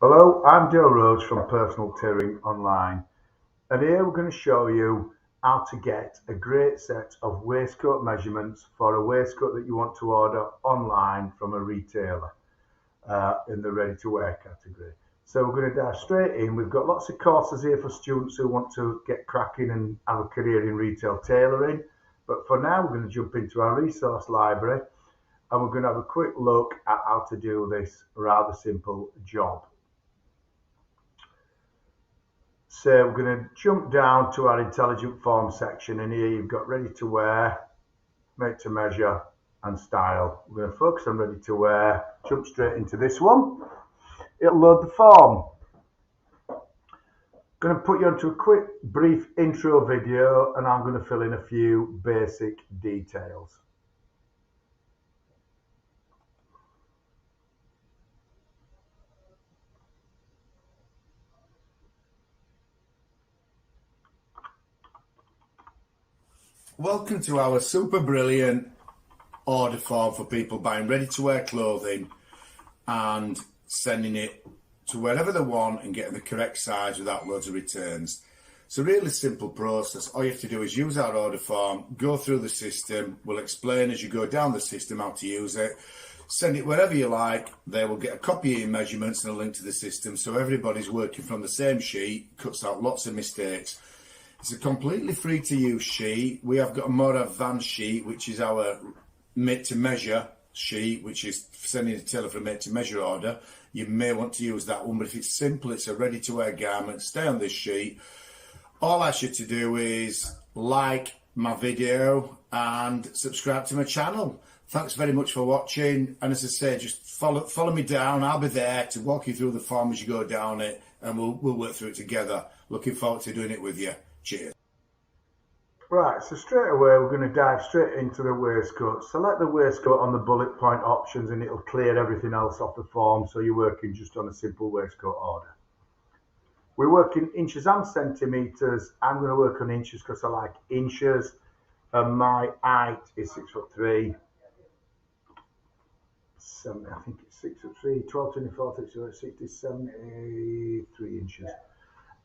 Hello, I'm Joe Rhodes from Personal Tailoring Online, and here we're going to show you how to get a great set of waistcoat measurements for a waistcoat that you want to order online from a retailer in the ready-to-wear category. So we're going to dive straight in. We've got lots of courses here for students who want to get cracking and have a career in retail tailoring, but for now we're going to jump into our resource library and we're going to have a quick look at how to do this rather simple job. So we're going to jump down to our intelligent form section, and here you've got ready to wear, make to measure and style. We're going to focus on ready to wear, jump straight into this one. It'll load the form. Going to put you onto a quick brief intro video, and I'm going to fill in a few basic details. Welcome to our super brilliant order form for people buying ready to wear clothing and sending it to wherever they want and getting the correct size without loads of returns. It's a really simple process. All you have to do is use our order form, go through the system. We'll explain as you go down the system how to use it. Send it wherever you like. They will get a copy of your measurements and a link to the system, so everybody's working from the same sheet, cuts out lots of mistakes. It's a completely free to use sheet. We have got a more advanced sheet, which is our made to measure sheet, which is sending a tailor for a made to measure order. You may want to use that one, but if it's simple, it's a ready to wear garment, stay on this sheet. All I ask you to do is like my video and subscribe to my channel. Thanks very much for watching. And as I say, just follow me down. I'll be there to walk you through the form as you go down it, and we'll work through it together. Looking forward to doing it with you. Cheers. Right, so straight away we're going to dive straight into the waistcoat. Select the waistcoat on the bullet point options and it'll clear everything else off the form, so you're working just on a simple waistcoat order. We work in inches and centimetres. I'm going to work on inches because I like inches, and my height is 6'3". I think it's 6'3", 12, 24, 36, 60, 73 inches.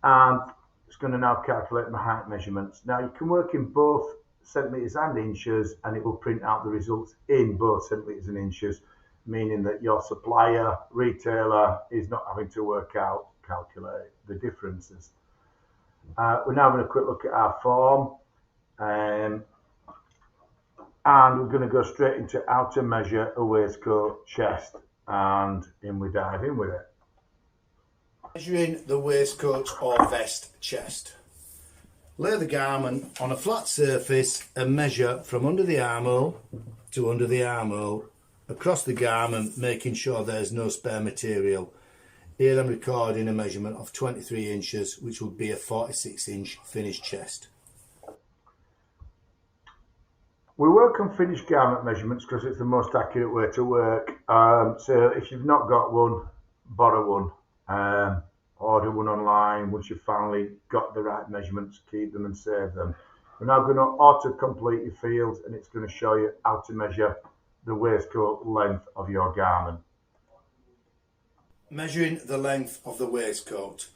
And it's going to now calculate my height measurements. Now you can work in both centimetres and inches, and it will print out the results in both centimetres and inches, meaning that your supplier, retailer, is not having to calculate the differences. We're now going to quick look at our form, and we're going to go straight into how to measure a waistcoat chest, and in we dive in with it. Measuring the waistcoat or vest chest. Lay the garment on a flat surface and measure from under the armhole to under the armhole across the garment, making sure there's no spare material. Here I'm recording a measurement of 23 inches, which would be a 46-inch finished chest. We work on finished garment measurements because it's the most accurate way to work. So if you've not got one, borrow one. Order one online. Once you've finally got the right measurements, keep them and save them. We're now going to auto-complete your fields, and it's going to show you how to measure the waistcoat length of your garment. Measuring the length of the waistcoat.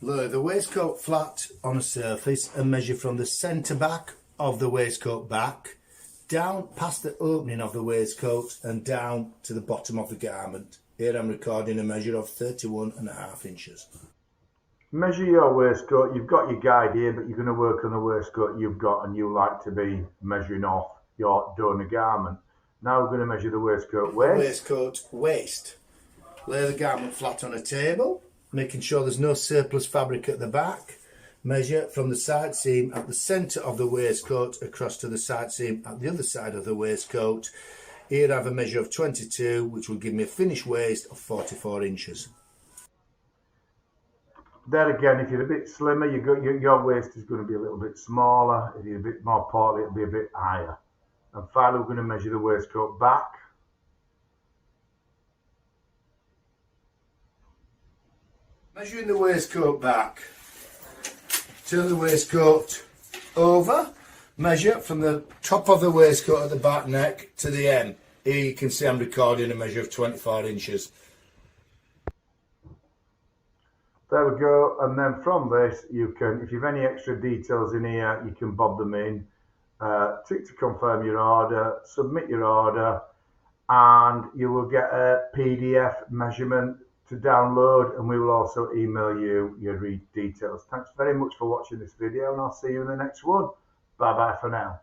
Lay the waistcoat flat on a surface and measure from the centre back of the waistcoat back down past the opening of the waistcoat and down to the bottom of the garment. Here I'm recording a measure of 31.5 inches. Measure your waistcoat. You've got your guide here, but you're going to work on the waistcoat you've got and you like to be measuring off your donor garment. Now we're going to measure the waistcoat waist. Waistcoat waist. Lay the garment flat on a table, making sure there's no surplus fabric at the back. Measure from the side seam at the centre of the waistcoat across to the side seam at the other side of the waistcoat. Here I have a measure of 22, which will give me a finished waist of 44 inches. There again, if you're a bit slimmer, your waist is going to be a little bit smaller. If you're a bit more portly, it'll be a bit higher. And finally, we're going to measure the waistcoat back. Measuring the waistcoat back. Turn the waistcoat over. Measure from the top of the waistcoat at the back neck to the hem. Here you can see I'm recording a measure of 24 inches. There we go. And then from this, you can, if you've any extra details in here, you can bob them in. Tick to confirm your order, submit your order, and you will get a PDF measurement to download, and we will also email you your details. Thanks very much for watching this video, and I'll see you in the next one. Bye bye for now.